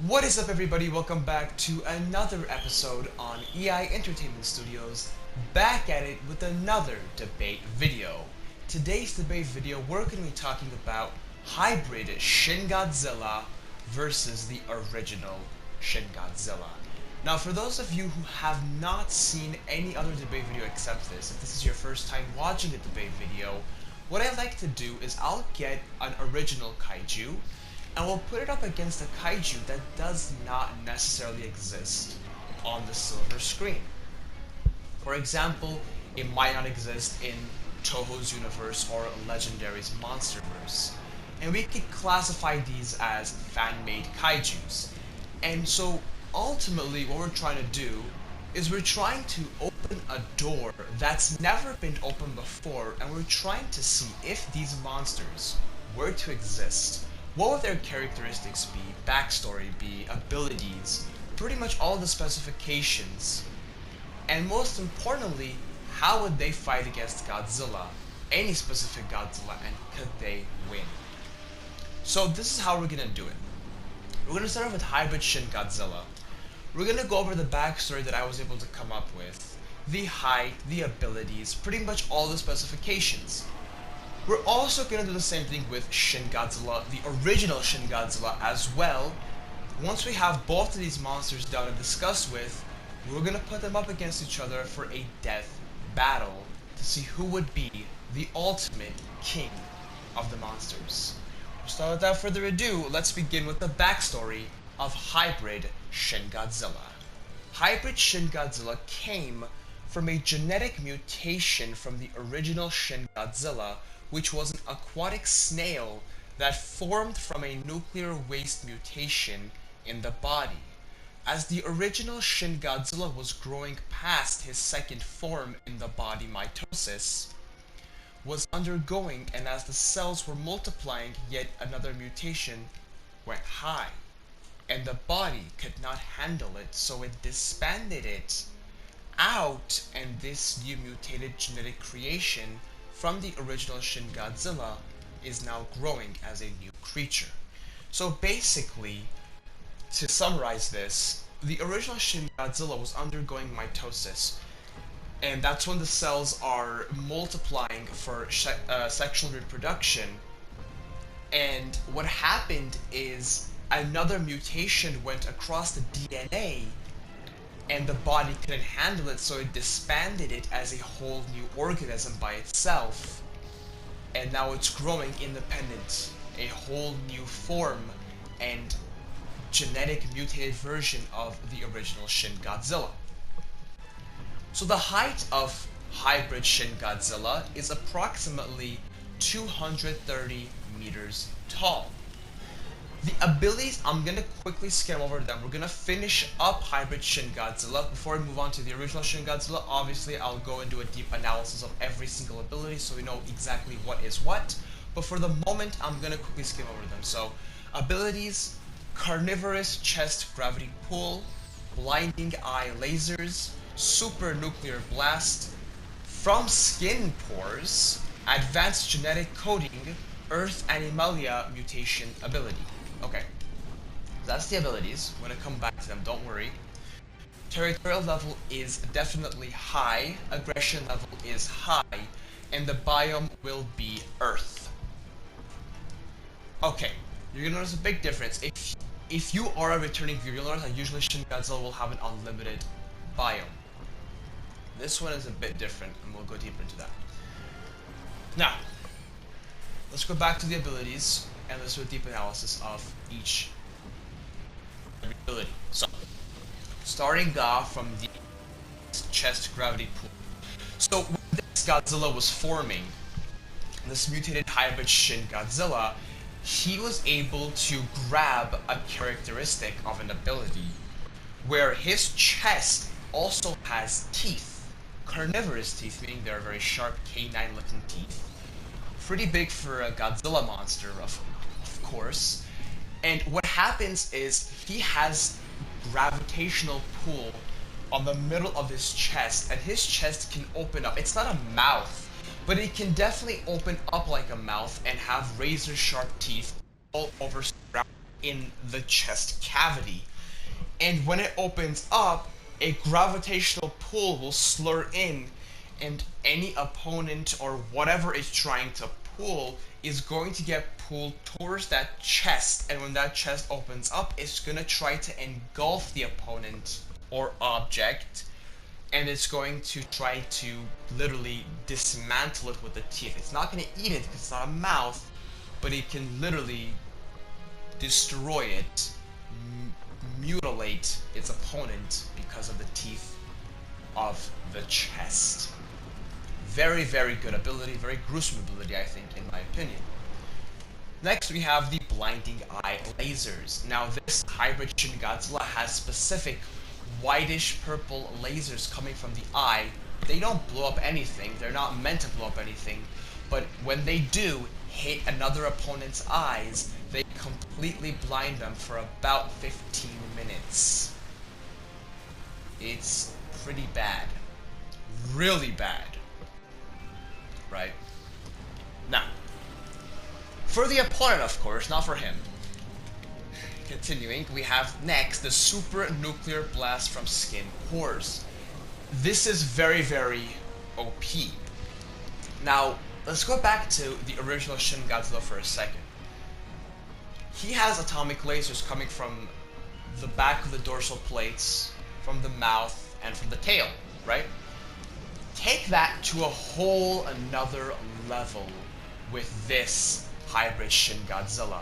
What is up, everybody? Welcome back to another episode on EI Entertainment Studios, back at it with another debate video. Today's debate video, we're going to be talking about hybrid Shin Godzilla versus the original Shin Godzilla. Now, for those of you who have not seen any other debate video except this, if this is your first time watching a debate video, what I like to do is I'll get an original kaiju, and we'll put it up against a kaiju that does not necessarily exist on the silver screen. For example, it might not exist in Toho's universe or Legendary's Monsterverse. And we could classify these as fan-made kaijus. And so ultimately what we're trying to do is we're trying to open a door that's never been opened before, and we're trying to see if these monsters were to exist, what would their characteristics be, backstory be, abilities, pretty much all the specifications, and most importantly, how would they fight against Godzilla, any specific Godzilla, and could they win? So this is how we're gonna do it. We're gonna start off with hybrid Shin Godzilla. We're gonna go over the backstory that I was able to come up with, the height, the abilities, pretty much all the specifications. We're also going to do the same thing with Shin Godzilla, the original Shin Godzilla as well. Once we have both of these monsters down and discussed with, we're going to put them up against each other for a death battle to see who would be the ultimate king of the monsters. So without further ado, let's begin with the backstory of hybrid Shin Godzilla. Hybrid Shin Godzilla came from a genetic mutation from the original Shin Godzilla, which was an aquatic snail that formed from a nuclear waste mutation in the body. As the original Shin Godzilla was growing past his second form in the body, mitosis was undergoing, and as the cells were multiplying, yet another mutation went high, and the body could not handle it, so it disbanded it out, and this new mutated genetic creation from the original Shin Godzilla is now growing as a new creature. So basically, to summarize this, the original Shin Godzilla was undergoing mitosis, and that's when the cells are multiplying for sexual reproduction. And what happened is another mutation went across the DNA, and the body couldn't handle it, so it disbanded it as a whole new organism by itself. And now it's growing independent, a whole new form and genetic mutated version of the original Shin Godzilla. So the height of hybrid Shin Godzilla is approximately 230 meters tall. The abilities, I'm going to quickly skim over them. We're going to finish up hybrid Shin Godzilla. Before we move on to the original Shin Godzilla, obviously I'll go and do a deep analysis of every single ability so we know exactly what is what. But for the moment, I'm going to quickly skim over them. So, abilities: Carnivorous chest gravity pull, blinding eye lasers, super nuclear blast, from skin pores, advanced genetic coding, Earth Animalia mutation ability. Okay, that's the abilities. I'm going to come back to them, don't worry. Territorial level is definitely high, aggression level is high, and the biome will be Earth. Okay, you're going to notice a big difference. If you are a returning viewer, you'll notice that usually Shin Godzilla will have an unlimited biome. This one is a bit different, and we'll go deeper into that. Now, let's go back to the abilities, and let's do a deep analysis of each ability. So, starting off from the chest gravity pull. So, when this Godzilla was forming, this mutated hybrid Shin Godzilla, he was able to grab a characteristic of an ability, where his chest also has teeth, carnivorous teeth, meaning they're very sharp canine looking teeth. Pretty big for a Godzilla monster, of course. And what happens is he has gravitational pull on the middle of his chest, and his chest can open up. It's not a mouth, but it can definitely open up like a mouth and have razor sharp teeth all over in the chest cavity. And when it opens up, a gravitational pull will slur in, and any opponent or whatever it's trying to pull is going to get pulled towards that chest, and when that chest opens up, it's going to try to engulf the opponent or object, and it's going to try to literally dismantle it with the teeth. It's not going to eat it because it's not a mouth, but it can literally destroy it, mutilate its opponent because of the teeth of the chest. Very, very good ability, very gruesome ability, I think, in my opinion. Next, we have the blinding eye lasers. Now, this hybrid Shin Godzilla has specific whitish purple lasers coming from the eye. They don't blow up anything, they're not meant to blow up anything, but when they do hit another opponent's eyes, they completely blind them for about 15 minutes. It's pretty bad. Really bad. Right? Now, for the opponent, of course, not for him. Continuing, we have next the super nuclear blast from skin pores. This is very, very OP. Now, let's go back to the original Shin Godzilla for a second. He has atomic lasers coming from the back of the dorsal plates, from the mouth, and from the tail, right? Take that to a whole another level with this hybrid Shin Godzilla.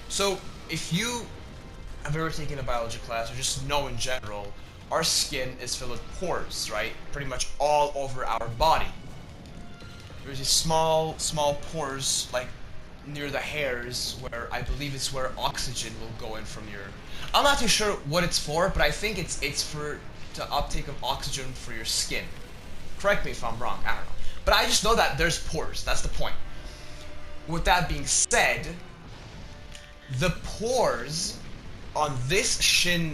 So, if you have ever taken a biology class, or just know in general, our skin is filled with pores, right? Pretty much all over our body. There's these small pores, like near the hairs, where I believe it's where oxygen will go in from your... I'm not too sure what it's for, but I think it's for the uptake of oxygen for your skin. Correct me if I'm wrong, I don't know. But I just know that there's pores, that's the point. With that being said, the pores on this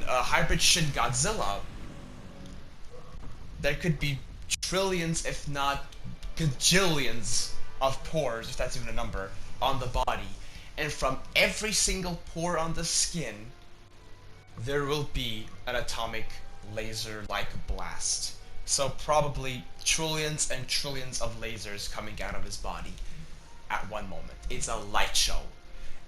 hybrid Shin Godzilla, there could be trillions, if not gajillions of pores, if that's even a number, on the body. And from every single pore on the skin, there will be an atomic laser-like blast. So probably trillions and trillions of lasers coming out of his body at one moment. It's a light show.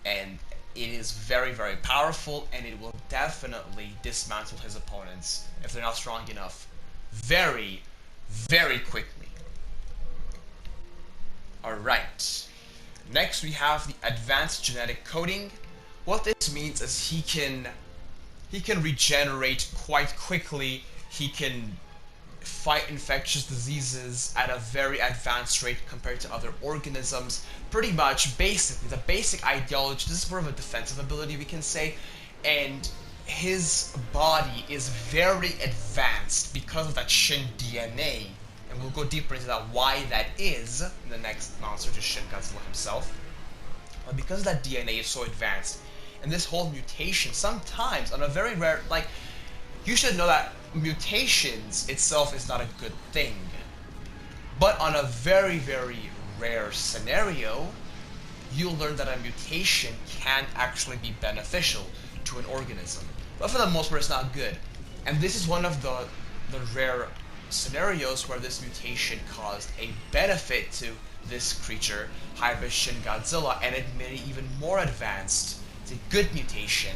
And it is very, very powerful, and it will definitely dismantle his opponents, if they're not strong enough, very, very quickly. Alright. Next we have the advanced genetic coding. What this means is he can regenerate quite quickly. He can fight infectious diseases at a very advanced rate compared to other organisms. Pretty much, basically, the basic ideology, this is more of a defensive ability, we can say, and his body is very advanced because of that Shin DNA, and we'll go deeper into that, why that is, in the next monster, just Shin Godzilla himself. But because that DNA is so advanced, and this whole mutation, sometimes, on a very rare, like, you should know that mutations itself is not a good thing. But on a very, very rare scenario, you'll learn that a mutation can actually be beneficial to an organism. But for the most part, it's not good. And this is one of the rare scenarios where this mutation caused a benefit to this creature, hybrid Shin Godzilla, and it made it even more advanced. It's a good mutation.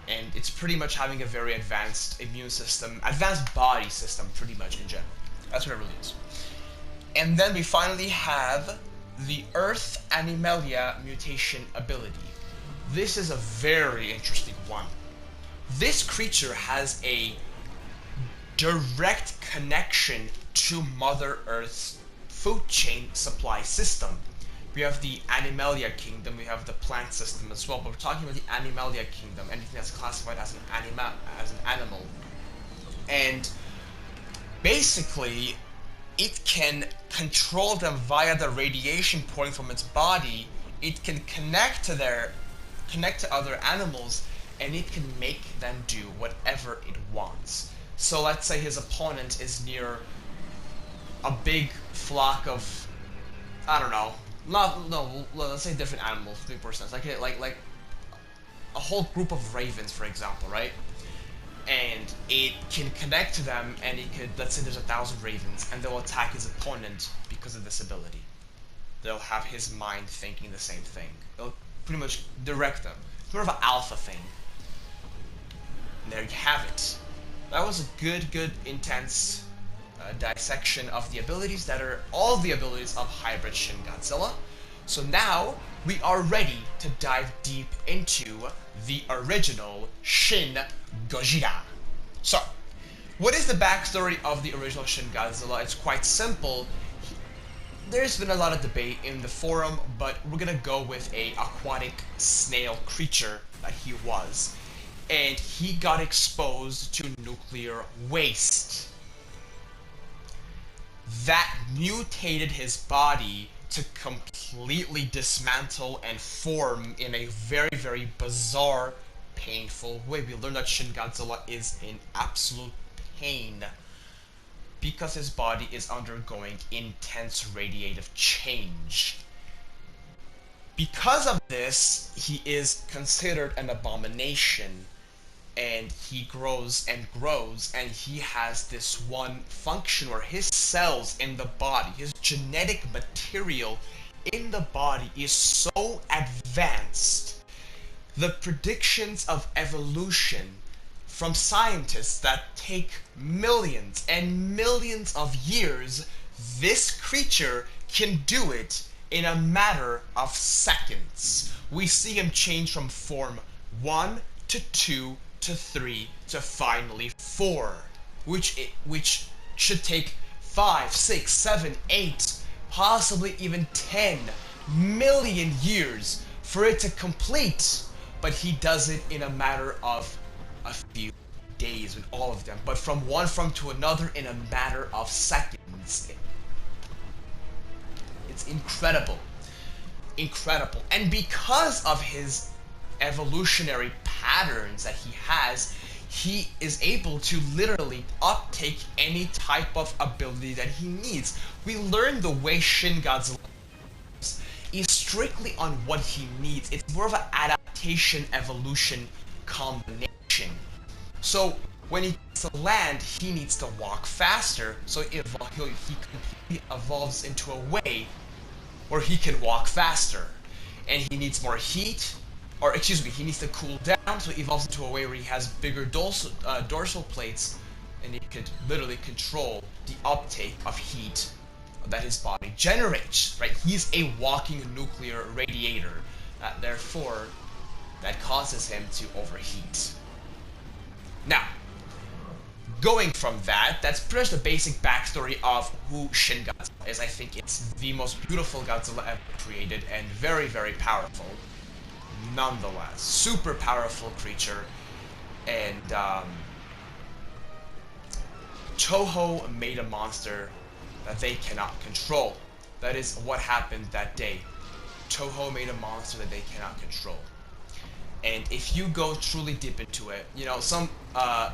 And it's pretty much having a very advanced immune system, advanced body system, pretty much in general. That's what it really is. And then we finally have the Earth Animalia mutation ability. This is a very interesting one. This creature has a direct connection to Mother Earth's food chain supply system. We have the Animalia kingdom, we have the plant system as well, but we're talking about the Animalia kingdom, anything that's classified as an animal. And basically, it can control them via the radiation pouring from its body. It can connect to other animals, and it can make them do whatever it wants. So let's say his opponent is near a big flock of, I don't know, let's say different animals, 3%. Like a whole group of ravens, for example, right? And it can connect to them, and it could, let's say there's 1,000 ravens, and they'll attack his opponent because of this ability. They'll have his mind thinking the same thing. It'll pretty much direct them. It's more of an alpha thing. And there you have it. That was a good, intense dissection of the abilities that are all the abilities of hybrid Shin Godzilla. So now we are ready to dive deep into the original Shin Godzilla. So, what is the backstory of the original Shin Godzilla? It's quite simple. There's been a lot of debate in the forum, but we're gonna go with a aquatic snail creature that he was. And he got exposed to nuclear waste. That mutated his body to completely dismantle and form in a very bizarre, painful way. We learned that Shin Godzilla is in absolute pain because his body is undergoing intense radiative change. Because of this, he is considered an abomination, and he grows and grows, and he has this one function where his cells in the body, his genetic material in the body is so advanced. The predictions of evolution from scientists that take millions and millions of years, this creature can do it in a matter of seconds. We see him change from form 1 to 2 to 3 to finally 4, which should take 5, 6, 7, 8, possibly even 10 million years for it to complete, but he does it in a matter of a few days with all of them, but from one form to another in a matter of seconds. It's incredible. And because of his evolutionary patterns that he is able to literally uptake any type of ability that he needs. We learn the way Shin Godzilla is strictly on what he needs. It's more of an adaptation evolution combination. So when he gets to land, he needs to walk faster, so he completely evolves into a way where he can walk faster. And he needs more heat, or excuse me, he needs to cool down, so he evolves into a way where he has bigger dorsal plates, and he could literally control the uptake of heat that his body generates, right? He's a walking nuclear radiator, therefore, that causes him to overheat. Now, going from that, that's pretty much the basic backstory of who Shin Godzilla is. I think it's the most beautiful Godzilla ever created, and very powerful. Nonetheless, super powerful creature, and Toho made a monster that they cannot control. That is what happened that day. Toho made a monster that they cannot control. And if you go truly deep into it, you know, some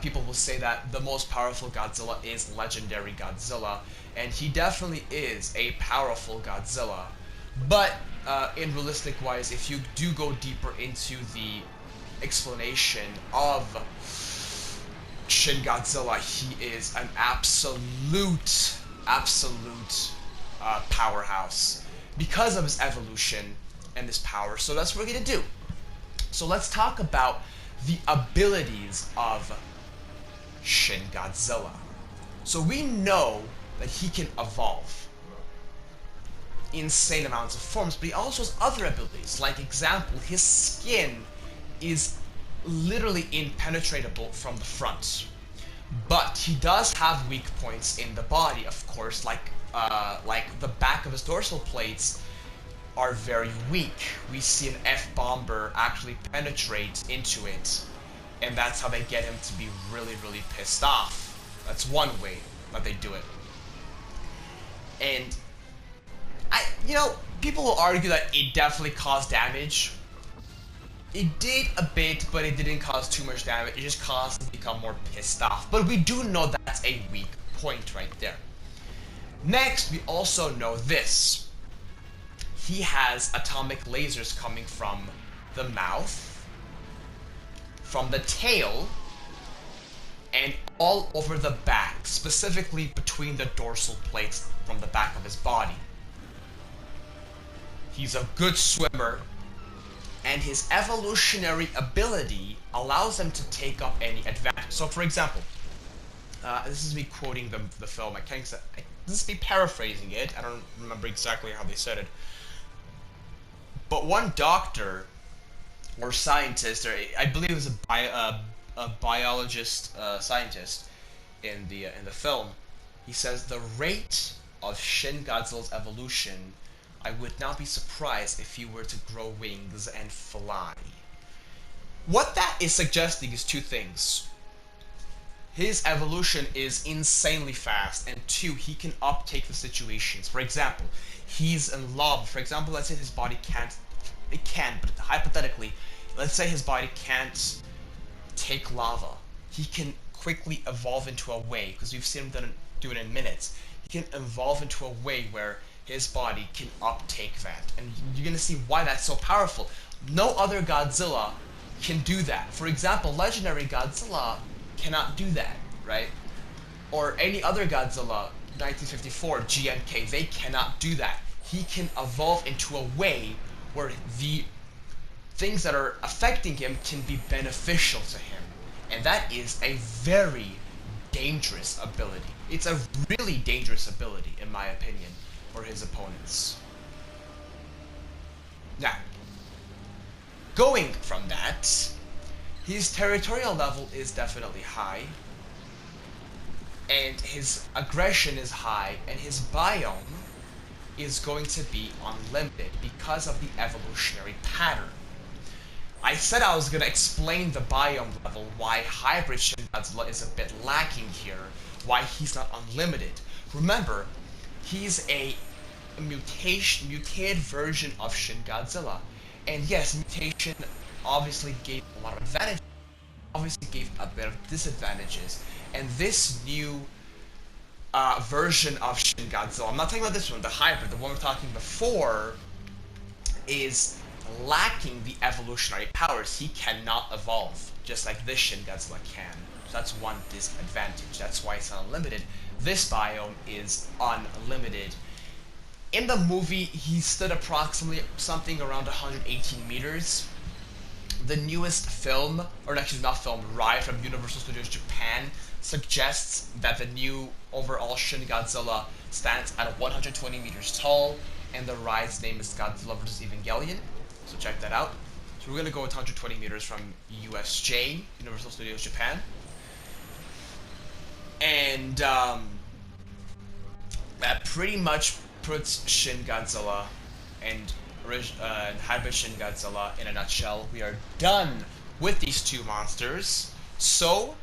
people will say that the most powerful Godzilla is legendary Godzilla, and he definitely is a powerful Godzilla. But in realistic wise, if you do go deeper into the explanation of Shin Godzilla, he is an absolute powerhouse because of his evolution and his power. So that's what we're gonna do. So let's talk about the abilities of Shin Godzilla. So we know that he can evolve insane amounts of forms, but he also has other abilities. Like example, his skin is literally impenetrable from the front. But he does have weak points in the body, of course, like the back of his dorsal plates are very weak. We see an F-bomber actually penetrate into it, and that's how they get him to be really pissed off. That's one way that they do it. And people will argue that it definitely caused damage. It did a bit, but it didn't cause too much damage. It just caused him to become more pissed off. But we do know that's a weak point right there. Next, we also know this. He has atomic lasers coming from the mouth, from the tail and all over the back, specifically between the dorsal plates from the back of his body. He's a good swimmer, and his evolutionary ability allows him to take up any advantage. So, for example, this is me quoting the film. This is me paraphrasing it. I don't remember exactly how they said it. But one doctor or scientist, or I believe it was a biologist, scientist in the film, he says the rate of Shin Godzilla's evolution, I would not be surprised if he were to grow wings and fly. What that is suggesting is two things. His evolution is insanely fast, and two, he can uptake the situations. For example, he's in lava. For example, let's say his body but hypothetically, let's say his body can't take lava. He can quickly evolve into a way, because we've seen him do it in minutes. He can evolve into a way where his body can uptake that. And you're going to see why that's so powerful. No other Godzilla can do that. For example, legendary Godzilla cannot do that, right? Or any other Godzilla, 1954, GNK, they cannot do that. He can evolve into a way where the things that are affecting him can be beneficial to him. And that is a very dangerous ability. It's a really dangerous ability, in my opinion, for his opponents. Now, going from that, his territorial level is definitely high, and his aggression is high, and his biome is going to be unlimited because of the evolutionary pattern. I said I was going to explain the biome level, why hybrid Shin Godzilla is a bit lacking here, why he's not unlimited. Remember, he's a mutated version of Shin Godzilla. And yes, mutation obviously gave a lot of advantages, obviously gave a bit of disadvantages. And this new version of Shin Godzilla, I'm not talking about this one, the hybrid, the one we're talking before, is lacking the evolutionary powers. He cannot evolve, just like this Shin Godzilla can. So that's one disadvantage. That's why it's unlimited. This biome is unlimited. In the movie, he stood approximately something around 118 meters. The newest film, or actually not film, ride from Universal Studios Japan suggests that the new overall Shin Godzilla stands at 120 meters tall, and the ride's name is Godzilla vs. Evangelion. So check that out. So we're gonna go with 120 meters from USJ, Universal Studios Japan. And that pretty much puts Shin Godzilla and hybrid Shin Godzilla in a nutshell. We are done with these two monsters. So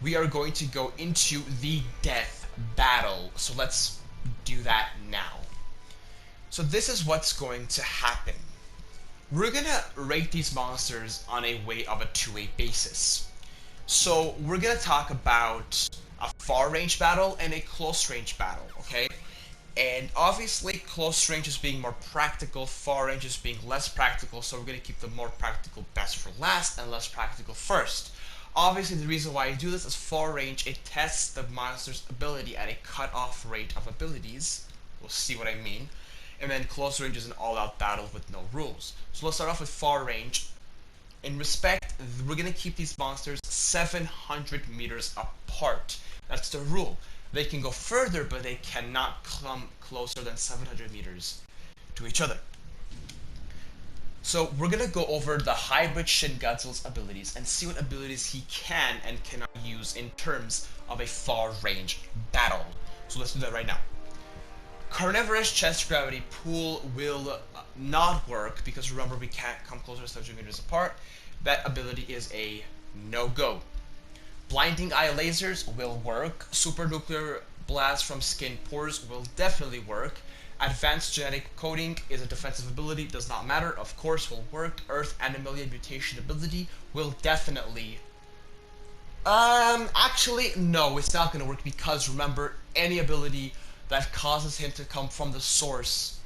we are going to go into the death battle. So let's do that now. So this is what's going to happen. We're gonna rate these monsters on a weight of a 2-way basis. So we're gonna talk about a far range battle and a close range battle, okay? And obviously close range is being more practical, far range is being less practical, so we're gonna keep the more practical best for last and less practical first. Obviously the reason why I do this is far range, it tests the monster's ability at a cut-off rate of abilities. We'll see what I mean. And then close range is an all-out battle with no rules. So let's start off with far range. In respect, we're going to keep these monsters 700 meters apart. That's the rule. They can go further, but they cannot come closer than 700 meters to each other. So we're going to go over the hybrid Shin Godzilla's abilities and see what abilities he can and cannot use in terms of a far range battle. So let's do that right now. Carnivorous chest gravity pool will not work because remember we can't come closer to 700 meters apart. That ability is a no-go. Blinding eye lasers will work. Super nuclear blast from skin pores will definitely work. Advanced genetic coding is a defensive ability, does not matter, of course will work. Earth Animalia mutation ability will definitely... actually, no, it's not going to work because remember, any ability that causes him to come from the source,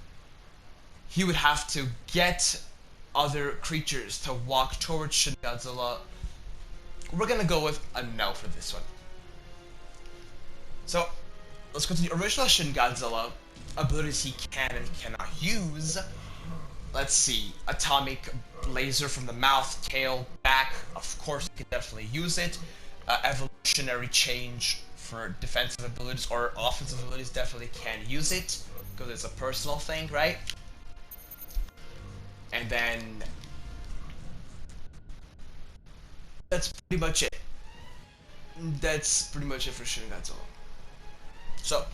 he would have to get other creatures to walk towards Shin Godzilla we're gonna go with a no for this one. So, let's go to the original Shin Godzilla abilities he can and cannot use. Let's see, atomic laser from the mouth, tail, back, of course you can definitely use it. Evolutionary change for defensive abilities or offensive abilities, definitely can use it, because it's a personal thing, right? And then that's pretty much it. That's pretty much it for Shin Godzilla. So,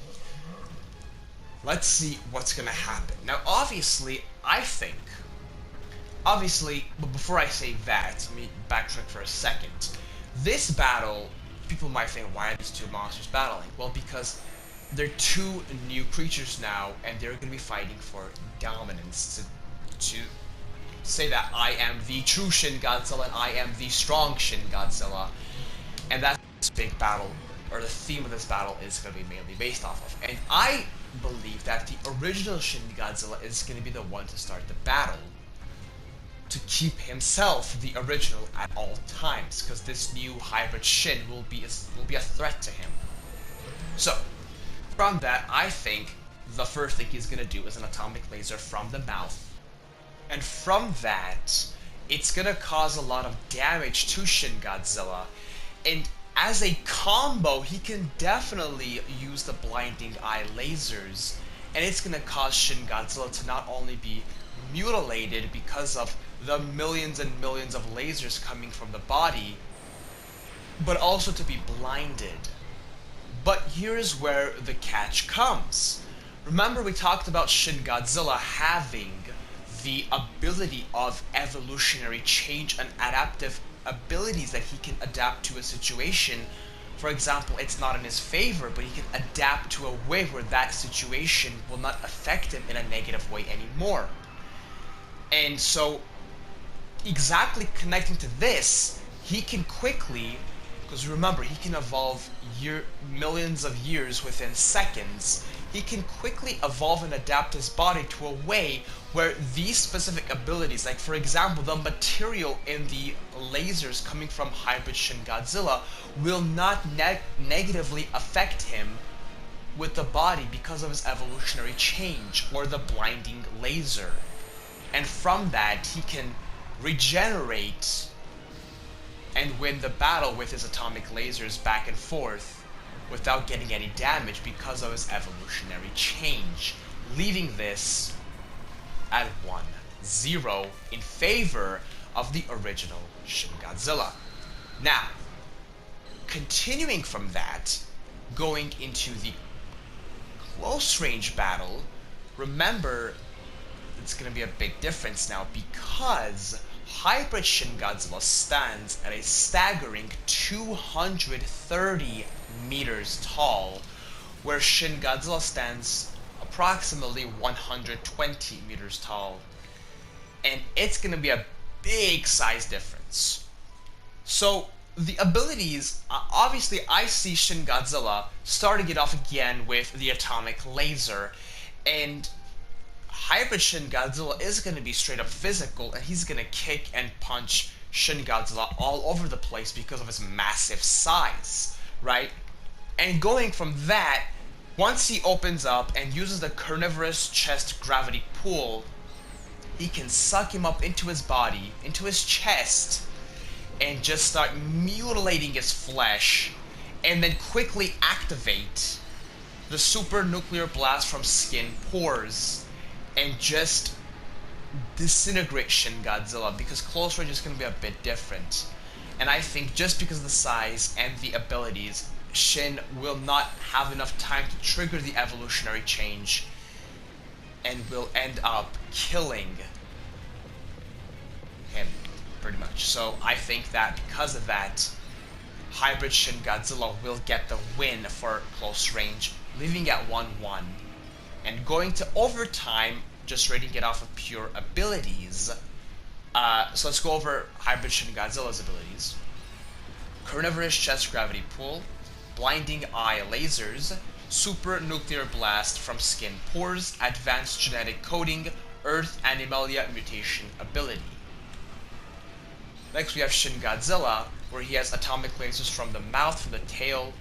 let's see what's gonna happen. Now, obviously, but before I say that, let me backtrack for a second. This battle, people might think, why are these two monsters battling? Well, because they're two new creatures now, and they're gonna be fighting for dominance to say that I am the true Shin Godzilla and I am the strong Shin Godzilla. And that's this big battle, or the theme of this battle is going to be mainly based off of. And I believe that the original Shin Godzilla is going to be the one to start the battle, to keep himself the original at all times, because this new hybrid Shin will be a threat to him. So, from that, I think the first thing he's going to do is an atomic laser from the mouth. And from that, it's going to cause a lot of damage to Shin Godzilla. And as a combo, he can definitely use the blinding eye lasers, and it's gonna cause Shin Godzilla to not only be mutilated because of the millions and millions of lasers coming from the body, but also to be blinded. But here's where the catch comes. Remember, we talked about Shin Godzilla having the ability of evolutionary change and adaptive abilities that he can adapt to a situation. For example, it's not in his favor, but he can adapt to a way where that situation will not affect him in a negative way anymore. And so, exactly connecting to this, he can quickly, because remember, he can evolve millions of years within seconds, he can quickly evolve and adapt his body to a way where these specific abilities, like for example the material in the lasers coming from hybrid Shin Godzilla, will not negatively affect him with the body because of his evolutionary change or the blinding laser. And from that, he can regenerate and win the battle with his atomic lasers back and forth without getting any damage because of his evolutionary change, leaving this at 1-0 in favor of the original Shin Godzilla. Now, continuing from that, going into the close range battle, remember, it's going to be a big difference now because hybrid Shin Godzilla stands at a staggering 230 meters tall, where Shin Godzilla stands approximately 120 meters tall. And it's going to be a big size difference. So, the abilities, obviously I see Shin Godzilla starting it off again with the atomic laser, and hybrid Shin Godzilla is going to be straight up physical, and he's going to kick and punch Shin Godzilla all over the place because of his massive size, right? And going from that, once he opens up and uses the Carnivorous chest gravity pull, he can suck him up into his body, into his chest, and just start mutilating his flesh, and then quickly activate the super nuclear blast from skin pores and just disintegrate Shin Godzilla, because close range is going to be a bit different. And I think just because of the size and the abilities, Shin will not have enough time to trigger the evolutionary change and will end up killing him, pretty much. So I think that because of that, hybrid Shin Godzilla will get the win for close range, leaving at 1-1. And going to overtime, just rating it off of pure abilities. So let's go over hybrid Shin Godzilla's abilities. Carnivorous chest gravity pull, blinding eye lasers, super nuclear blast from skin pores, advanced genetic coding, earth Animalia mutation ability. Next we have Shin Godzilla, where he has atomic lasers from the mouth, from the tail,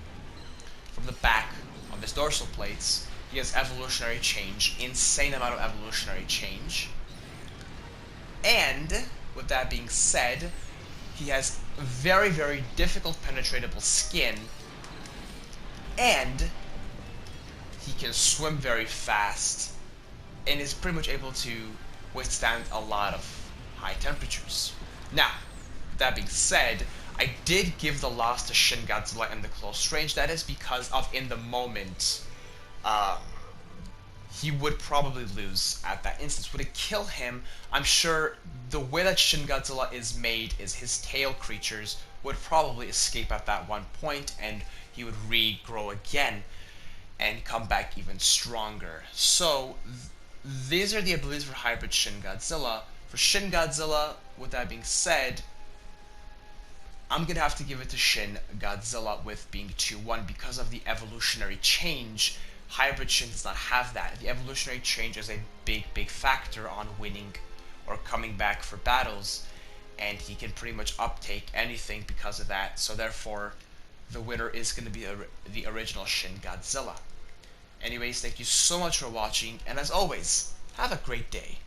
from the back of his dorsal plates. He has evolutionary change, insane amount of evolutionary change. And, with that being said, he has very, very difficult penetratable skin, and he can swim very fast, and is pretty much able to withstand a lot of high temperatures. Now, that being said, I did give the loss to Shin Godzilla in the close range. That is because of in the moment, he would probably lose at that instance. Would it kill him? I'm sure the way that Shin Godzilla is made is his tail creatures would probably escape at that one point, and he would regrow again and come back even stronger. So these are the abilities for hybrid Shin Godzilla. For Shin Godzilla, with that being said, I'm going to have to give it to Shin Godzilla with being 2-1 because of the evolutionary change. Hybrid Shin does not have that. The evolutionary change is a big, big factor on winning or coming back for battles, and he can pretty much uptake anything because of that. So therefore, the winner is going to be the original Shin Godzilla. Anyways, thank you so much for watching, and as always, have a great day.